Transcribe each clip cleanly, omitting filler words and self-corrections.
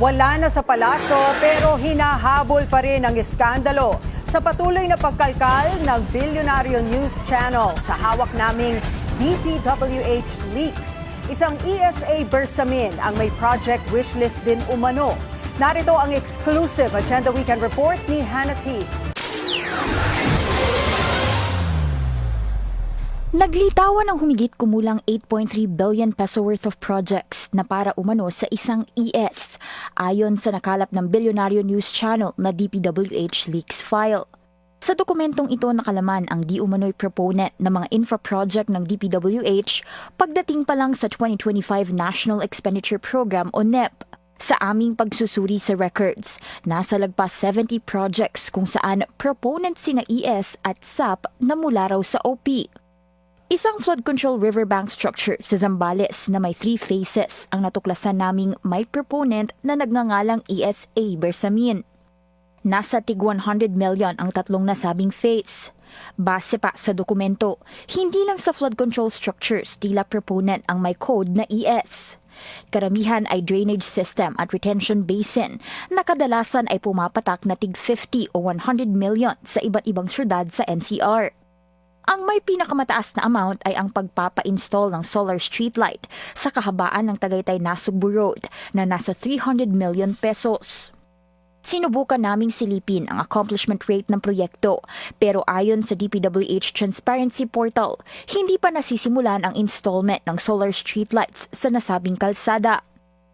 Wala na sa palasyo pero hinahabol pa rin ang iskandalo sa patuloy na pagkalkal ng Bilyonaryo News Channel sa hawak naming DPWH leaks. Isang ESA Bersamin ang may project wishlist din umano. Narito ang exclusive Agenda Weekend Report ni Hannah T. Naglitawan ng humigit kumulang 8.3 billion peso worth of projects na para umano sa isang ES, ayon sa nakalap ng Bilyonaryo News Channel na DPWH leaks file. Sa dokumentong ito nakalaman ang di umano'y proponent ng mga infra project ng DPWH pagdating pa lang sa 2025 National Expenditure Program o NEP. Sa aming pagsusuri sa records, nasa lagpas 70 projects kung saan proponent sina ES at SAP na mula raw sa OP. Isang flood control riverbank structure sa Zambales na may 3 phases ang natuklasan naming may proponent na nagngangalang ESA Bersamin. Nasa tig 100 million ang tatlong nasabing phase. Base pa sa dokumento, hindi lang sa flood control structures tila proponent ang may code na ES. Karamihan ay drainage system at retention basin na kadalasan ay pumapatak na tig 50 o 100 million sa iba't ibang syudad sa NCR. Ang may pinakamataas na amount ay ang pagpapa-install ng solar streetlight sa kahabaan ng Tagaytay-Nasugbu Road na nasa 300 million pesos. Sinubukan naming silipin ang accomplishment rate ng proyekto pero ayon sa DPWH Transparency Portal, hindi pa nasisimulan ang installment ng solar streetlights sa nasabing kalsada.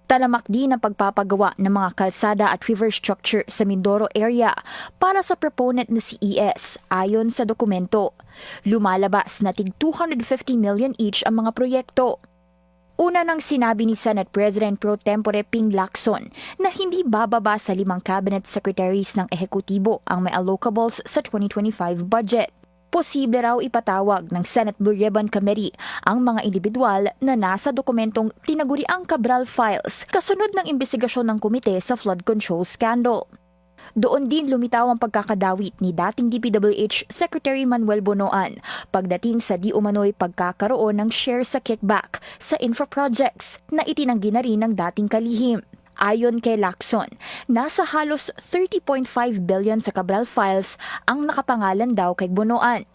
Talamak din ang pagpapagawa ng mga kalsada at river structure sa Mindoro area para sa proponent na si ES ayon sa dokumento. Lumalabas na tig 250 million each ang mga proyekto. Una nang sinabi ni Senate President Pro Tempore Ping Lacson na hindi bababa sa 5 cabinet secretaries ng ehekutibo ang may allocables sa 2025 budget. Posible raw ipatawag ng Senate Blue Ribbon Committee ang mga individual na nasa dokumentong tinaguriang Cabral Files kasunod ng imbestigasyon ng komite sa flood control scandal. Doon din lumitaw ang pagkakadawit ni dating DPWH Secretary Manuel Bonoan pagdating sa di umano'y pagkakaroon ng share sa kickback sa infra projects na itinanggi na rin ng dating kalihim. Ayon kay Lacson, nasa halos 30.5 billion sa Cabral Files ang nakapangalan daw kay Bonoan.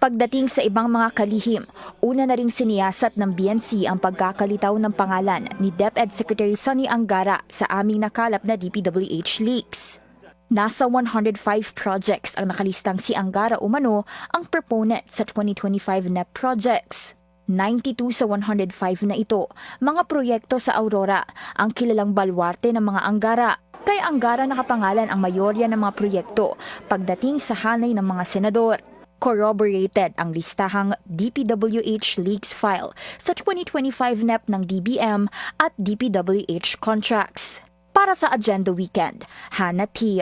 Pagdating sa ibang mga kalihim, una na ring siniyasat ng BNC ang pagkakalitaw ng pangalan ni DepEd Secretary Sonny Angara sa aming nakalap na DPWH leaks. Nasa 105 projects ang nakalistang si Angara umano ang proponent sa 2025 NEP projects. 92 sa 105 na ito, mga proyekto sa Aurora, ang kilalang baluarte ng mga Angara. Kay Angara nakapangalan ang mayorya ng mga proyekto pagdating sa hanay ng mga senador. Corroborated ang listahang DPWH leaks file sa 2025 NEP ng DBM at DPWH contracts. Para sa Agenda Weekend, Hannah T.